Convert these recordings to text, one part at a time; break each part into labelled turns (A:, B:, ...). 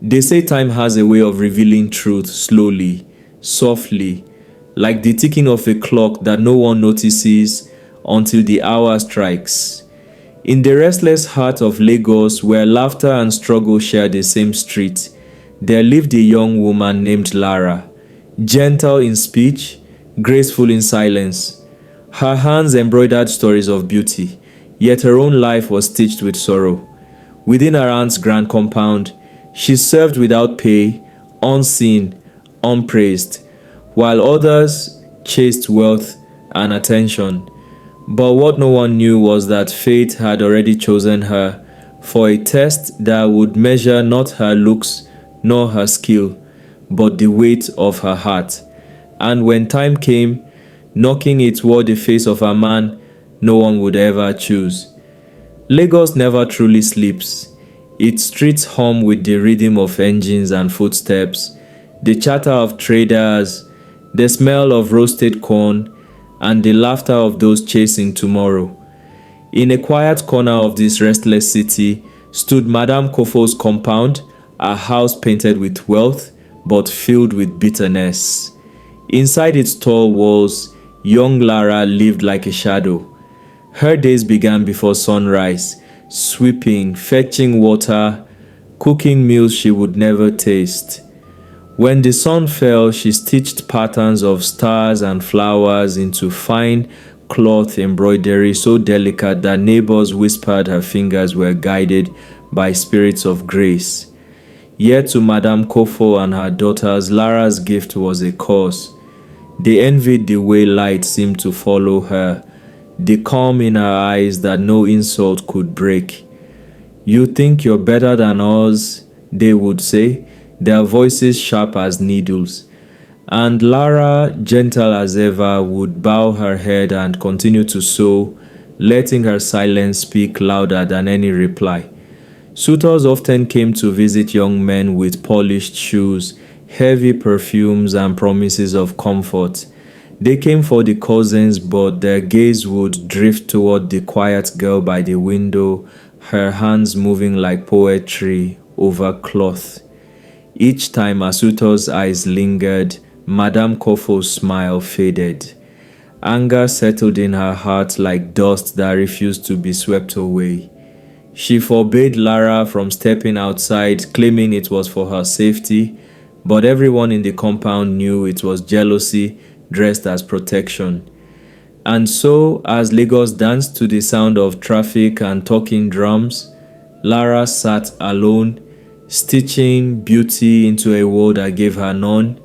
A: They say time has a way of revealing truth slowly, softly, like the ticking of a clock that no one notices until the hour strikes. In the restless heart of Lagos, where laughter and struggle share the same street, there lived a young woman named Lara, gentle in speech, graceful in silence. Her hands embroidered stories of beauty, yet her own life was stitched with sorrow. Within her aunt's grand compound, she served without pay, unseen, unpraised, while others chased wealth and attention. But what no one knew was that fate had already chosen her for a test that would measure not her looks nor her skill, but the weight of her heart. And when time came, knocking it toward the face of a man no one would ever choose. Lagos never truly sleeps. Its streets hum with the rhythm of engines and footsteps, the chatter of traders, the smell of roasted corn, and the laughter of those chasing tomorrow. In a quiet corner of this restless city stood Madam Kofo's compound, a house painted with wealth but filled with bitterness. Inside its tall walls, young Lara lived like a shadow. Her days began before sunrise, sweeping, fetching water, cooking meals she would never taste. When the sun fell, she stitched patterns of stars and flowers into fine cloth embroidery so delicate that neighbors whispered her fingers were guided by spirits of grace. Yet to Madam Kofo and her daughters, Lara's gift was a curse. They envied the way light seemed to follow her, the calm in her eyes that no insult could break. "You think you're better than us," they would say, their voices sharp as needles. And Lara, gentle as ever, would bow her head and continue to sew, letting her silence speak louder than any reply. Suitors often came to visit young men with polished shoes, heavy perfumes, and promises of comfort. They came for the cousins, but their gaze would drift toward the quiet girl by the window, her hands moving like poetry over cloth. Each time Asuto's eyes lingered, Madame Kofo's smile faded. Anger settled in her heart like dust that refused to be swept away. She forbade Lara from stepping outside, claiming it was for her safety, but everyone in the compound knew it was jealousy dressed as protection. And so, as Lagos danced to the sound of traffic and talking drums, Lara sat alone, stitching beauty into a world that gave her none.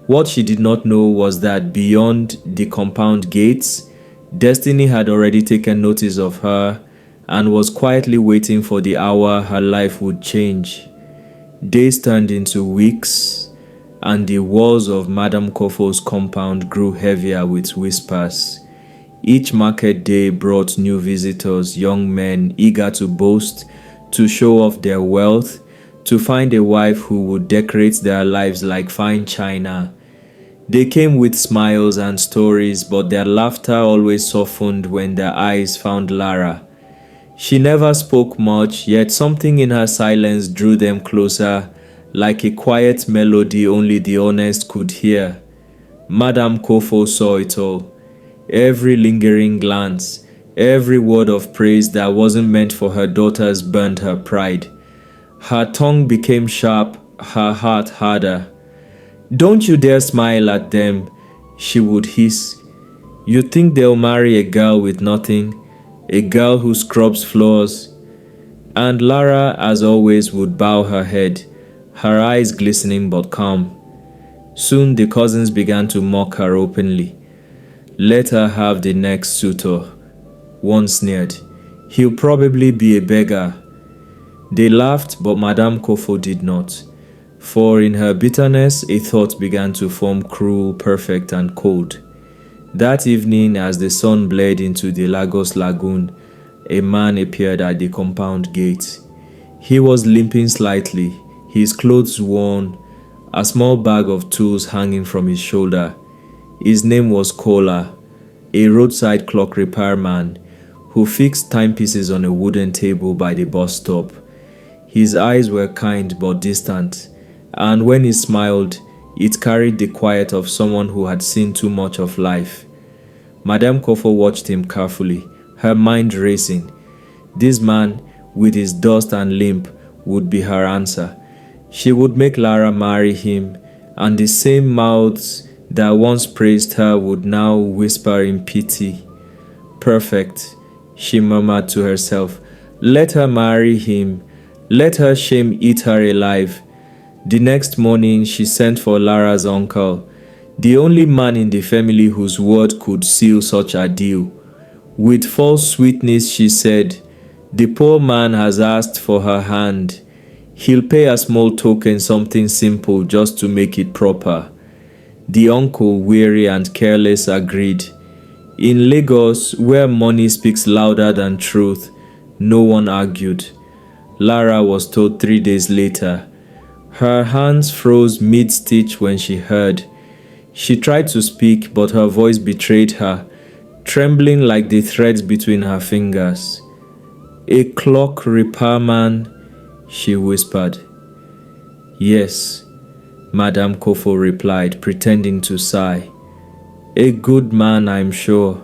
A: What she did not know was that beyond the compound gates, destiny had already taken notice of her and was quietly waiting for the hour her life would change. Days turned into weeks, and the walls of Madam Kofo's compound grew heavier with whispers. Each market day brought new visitors, young men eager to boast, to show off their wealth, to find a wife who would decorate their lives like fine china. They came with smiles and stories, but their laughter always softened when their eyes found Lara. She never spoke much, yet something in her silence drew them closer, like a quiet melody only the honest could hear. Madam Kofo saw it all. Every lingering glance, every word of praise that wasn't meant for her daughters burned her pride. Her tongue became sharp, her heart harder. "Don't you dare smile at them," she would hiss. "You think they'll marry a girl with nothing, a girl who scrubs floors?" And Lara, as always, would bow her head, her eyes glistening but calm. Soon the cousins began to mock her openly. "Let her have the next suitor," one sneered. "He'll probably be a beggar." They laughed, but Madame Kofo did not. For in her bitterness, a thought began to form, cruel, perfect, and cold. That evening, as the sun bled into the Lagos lagoon, a man appeared at the compound gate. He was limping slightly, his clothes worn, a small bag of tools hanging from his shoulder. His name was Kola, a roadside clock repairman who fixed timepieces on a wooden table by the bus stop. His eyes were kind but distant, and when he smiled, it carried the quiet of someone who had seen too much of life. Madam Kofo watched him carefully, her mind racing. This man, with his dust and limp, would be her answer. She would make Lara marry him, and the same mouths that once praised her would now whisper in pity. Perfect, she murmured to herself. Let her marry him. Let her shame eat her alive. The next morning, she sent for Lara's uncle, the only man in the family whose word could seal such a deal. With false sweetness, she said, "The poor man has asked for her hand. He'll pay a small token, something simple, just to make it proper." The uncle, weary and careless, agreed. In Lagos, where money speaks louder than truth, no one argued. Lara was told 3 days later. Her hands froze mid-stitch when she heard. She tried to speak, but her voice betrayed her, trembling like the threads between her fingers. "A clock repairman," she whispered. "Yes," Madam Kofo replied, pretending to sigh. "A good man, I'm sure.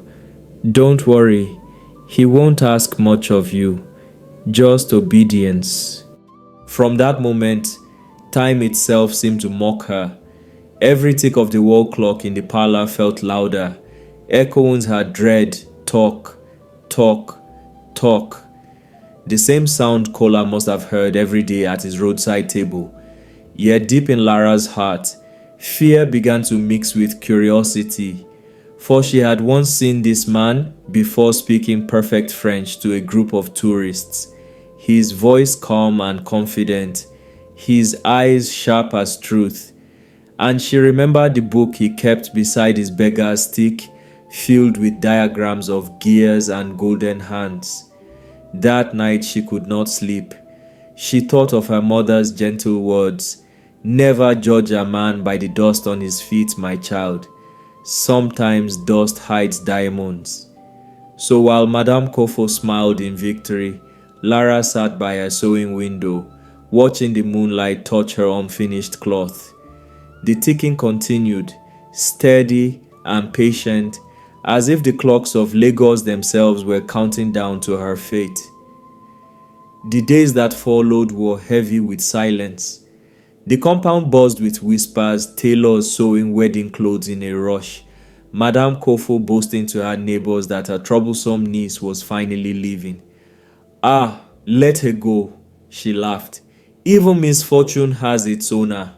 A: Don't worry, he won't ask much of you, just obedience." From that moment, time itself seemed to mock her. Every tick of the wall clock in the parlor felt louder, echoing her dread, "Talk, talk, talk." The same sound Kola must have heard every day at his roadside table. Yet deep in Lara's heart, fear began to mix with curiosity, for she had once seen this man before speaking perfect French to a group of tourists, his voice calm and confident, his eyes sharp as truth. And she remembered the book he kept beside his beggar's stick, filled with diagrams of gears and golden hands. That night she could not sleep. She thought of her mother's gentle words, "Never judge a man by the dust on his feet, my child. Sometimes dust hides diamonds." So while Madame Kofo smiled in victory, Lara sat by her sewing window, watching the moonlight touch her unfinished cloth. The ticking continued, steady and patient, as if the clocks of Lagos themselves were counting down to her fate. The days that followed were heavy with silence. The compound buzzed with whispers, tailors sewing wedding clothes in a rush, Madame Kofo boasting to her neighbors that her troublesome niece was finally leaving. "Ah, let her go," she laughed. "Even misfortune has its owner."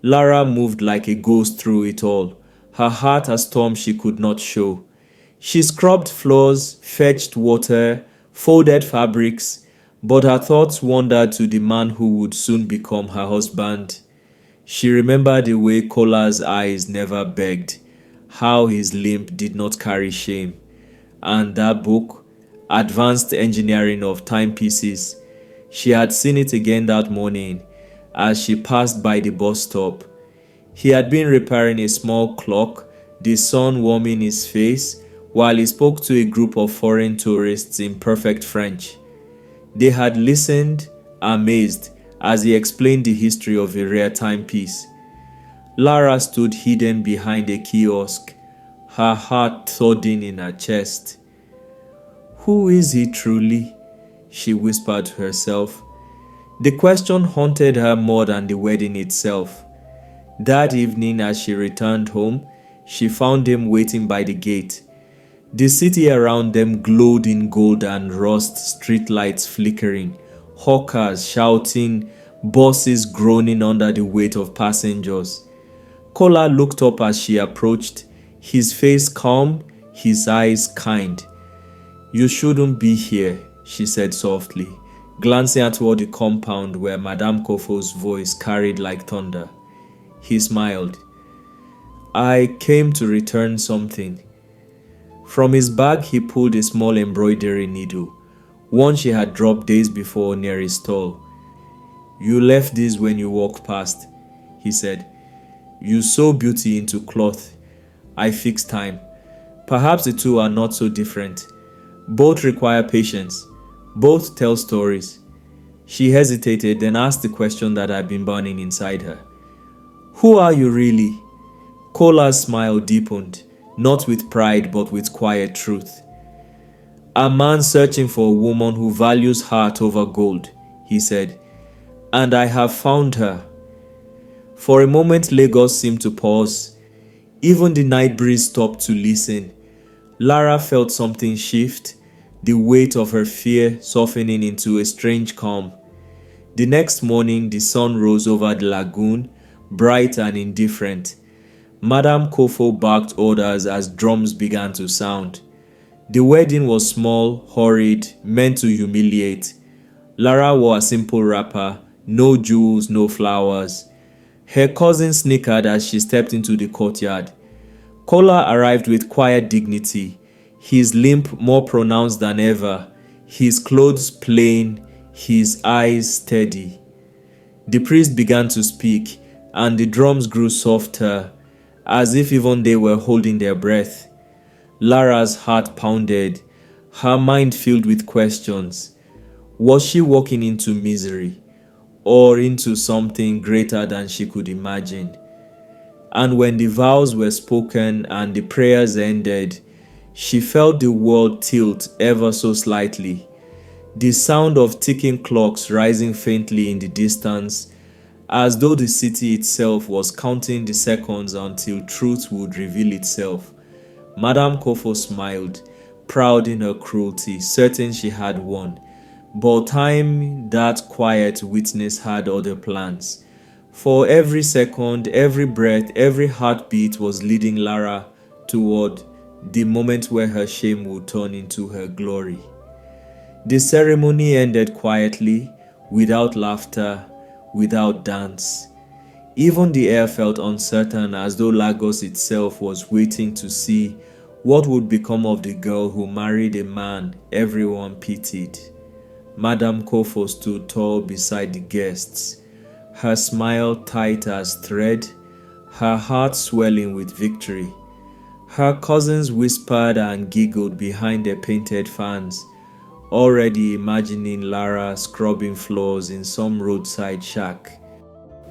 A: Lara moved like a ghost through it all, her heart a storm she could not show. She scrubbed floors, fetched water, folded fabrics, but her thoughts wandered to the man who would soon become her husband. She remembered the way Kola's eyes never begged, how his limp did not carry shame, and that book, Advanced Engineering of Timepieces. She had seen it again that morning as she passed by the bus stop. He had been repairing a small clock, the sun warming his face, while he spoke to a group of foreign tourists in perfect French. They had listened, amazed, as he explained the history of a rare timepiece. Lara stood hidden behind a kiosk, her heart thudding in her chest. "Who is he truly?" she whispered to herself. The question haunted her more than the wedding itself. That evening, as she returned home, she found him waiting by the gate. The city around them glowed in gold and rust, streetlights flickering, hawkers shouting, buses groaning under the weight of passengers. Kola looked up as she approached, his face calm, his eyes kind. "You shouldn't be here," she said softly, glancing toward the compound where Madame Kofo's voice carried like thunder. He smiled. "I came to return something." From his bag he pulled a small embroidery needle, one she had dropped days before near his stall. "You left this when you walked past," he said. "You sew beauty into cloth. I fix time. Perhaps the two are not so different. Both require patience. Both tell stories." She hesitated, then asked the question that had been burning inside her. Who are you really? Kola's smile deepened, not with pride but with quiet truth. A man searching for a woman who values heart over gold, he said, and I have found her. For a moment, Lagos seemed to pause. Even the night breeze stopped to listen. Lara felt something shift, the weight of her fear softening into a strange calm. The next morning, the sun rose over the lagoon, bright and indifferent. Madam Kofo barked orders as drums began to sound. The wedding was small, hurried, meant to humiliate. Lara wore a simple wrapper, no jewels, no flowers. Her cousin snickered as she stepped into the courtyard. Kola arrived with quiet dignity, his limp more pronounced than ever, his clothes plain, his eyes steady. The priest began to speak, and the drums grew softer, as if even they were holding their breath. Lara's heart pounded, her mind filled with questions. Was she walking into misery, or into something greater than she could imagine? And when the vows were spoken and the prayers ended, she felt the world tilt ever so slightly. The sound of ticking clocks rising faintly in the distance, as though the city itself was counting the seconds until truth would reveal itself. Madam Kofo smiled, proud in her cruelty, certain she had won. But time, that quiet witness, had other plans. For every second, every breath, every heartbeat was leading Lara toward the moment where her shame would turn into her glory. The ceremony ended quietly, without laughter, without dance. Even the air felt uncertain, as though Lagos itself was waiting to see what would become of the girl who married a man everyone pitied. Madam Kofo stood tall beside the guests, her smile tight as thread, her heart swelling with victory. Her cousins whispered and giggled behind their painted fans, already imagining Lara scrubbing floors in some roadside shack.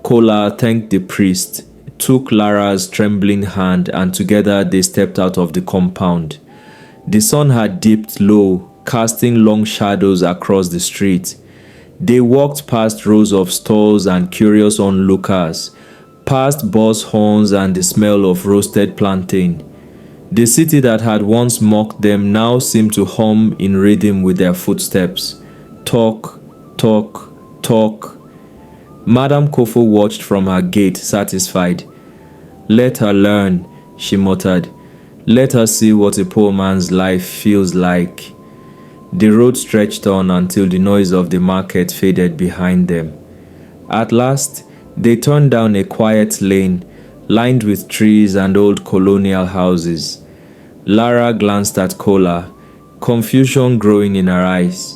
A: Kola thanked the priest, took Lara's trembling hand, and together they stepped out of the compound. The sun had dipped low, casting long shadows across the street. They walked past rows of stalls and curious onlookers, past bus horns and the smell of roasted plantain. The city that had once mocked them now seemed to hum in rhythm with their footsteps. Talk, talk, talk. Madam Kofo watched from her gate, satisfied. Let her learn, she muttered. Let her see what a poor man's life feels like. The road stretched on until the noise of the market faded behind them. At last, they turned down a quiet lane, lined with trees and old colonial houses. Lara glanced at Kola, confusion growing in her eyes.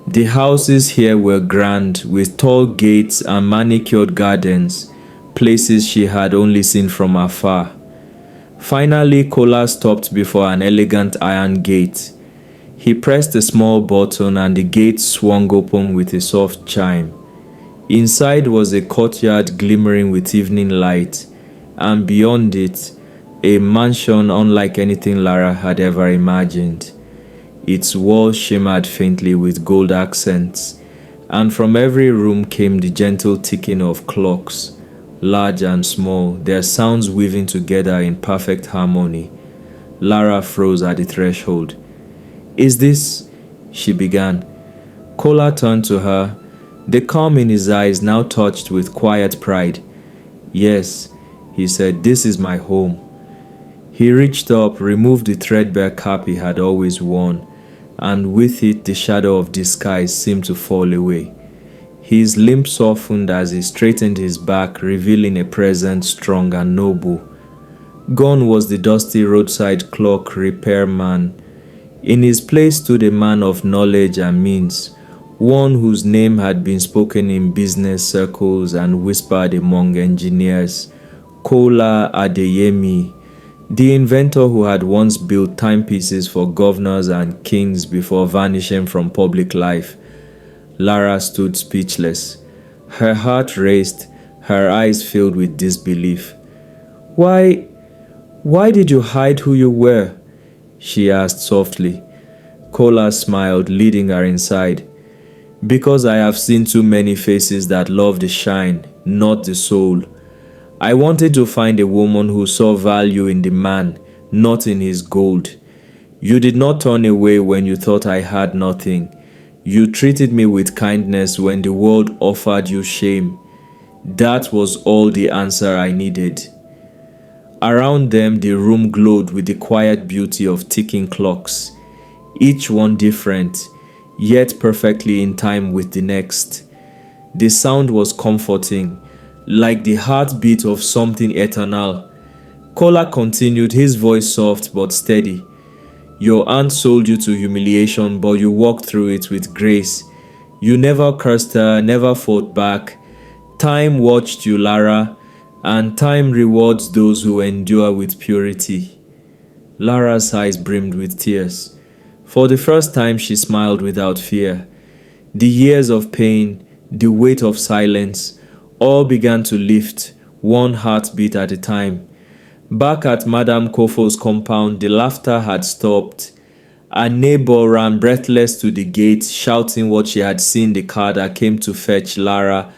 A: The houses here were grand, with tall gates and manicured gardens, places she had only seen from afar. Finally, Kola stopped before an elegant iron gate. He pressed a small button and the gate swung open with a soft chime. Inside was a courtyard glimmering with evening light, and beyond it, a mansion unlike anything Lara had ever imagined. Its walls shimmered faintly with gold accents, and from every room came the gentle ticking of clocks, large and small, their sounds weaving together in perfect harmony. Lara froze at the threshold. Is this? She began. Kola turned to her, the calm in his eyes now touched with quiet pride. Yes, he said, this is my home. He reached up, removed the threadbare cap he had always worn, and with it the shadow of disguise seemed to fall away. His limp softened as he straightened his back, revealing a presence strong and noble. Gone was the dusty roadside clock repairman. In his place stood a man of knowledge and means, one whose name had been spoken in business circles and whispered among engineers, Kola Adeyemi, the inventor who had once built timepieces for governors and kings before vanishing from public life. Lara stood speechless. Her heart raced, her eyes filled with disbelief. Why, why did you hide who you were? She asked softly. Kola smiled, leading her inside. Because I have seen too many faces that love the shine, not the soul. I wanted to find a woman who saw value in the man, not in his gold. You did not turn away when you thought I had nothing. You treated me with kindness when the world offered you shame. That was all the answer I needed. Around them, the room glowed with the quiet beauty of ticking clocks, each one different, yet perfectly in time with the next. The sound was comforting, like the heartbeat of something eternal. Kola continued, his voice soft but steady. Your aunt sold you to humiliation, but you walked through it with grace. You never cursed her, never fought back. Time watched you, Lara, and time rewards those who endure with purity. Lara's eyes brimmed with tears. For the first time, she smiled without fear. The years of pain, the weight of silence, all began to lift, one heartbeat at a time. Back at Madam Kofo's compound, the laughter had stopped. A neighbor ran breathless to the gate, shouting what she had seen, the car that came to fetch Lara,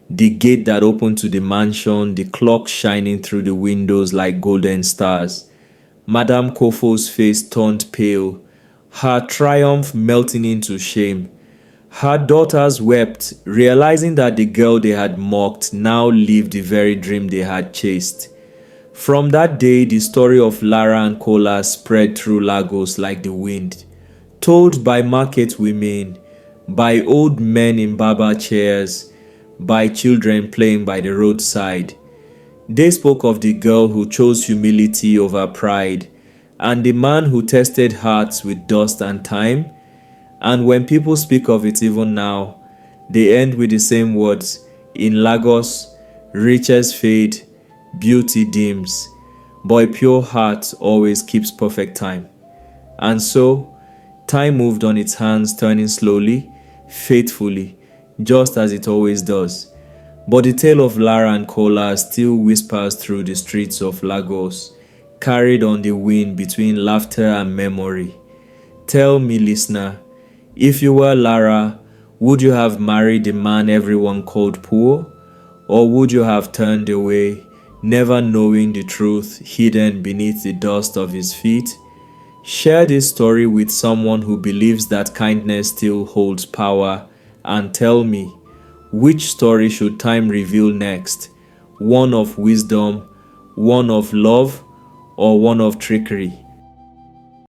A: the gate that opened to the mansion, the clock shining through the windows like golden stars. Madam Kofo's face turned pale, her triumph melting into shame. Her daughters wept, realizing that the girl they had mocked now lived the very dream they had chased. From that day, the story of Lara and Kola spread through Lagos like the wind, told by market women, by old men in barber chairs, by children playing by the roadside. They spoke of the girl who chose humility over pride, and the man who tested hearts with dust and time. And when people speak of it even now, they end with the same words: in Lagos, riches fade, beauty dims, but a pure heart always keeps perfect time. And so, time moved on its hands, turning slowly, faithfully, just as it always does. But the tale of Lara and Kola still whispers through the streets of Lagos, carried on the wind between laughter and memory. Tell me, listener, if you were Lara, would you have married the man everyone called poor? Or would you have turned away, never knowing the truth hidden beneath the dust of his feet? Share this story with someone who believes that kindness still holds power, and tell me, which story should time reveal next? One of wisdom, one of love, or one of trickery?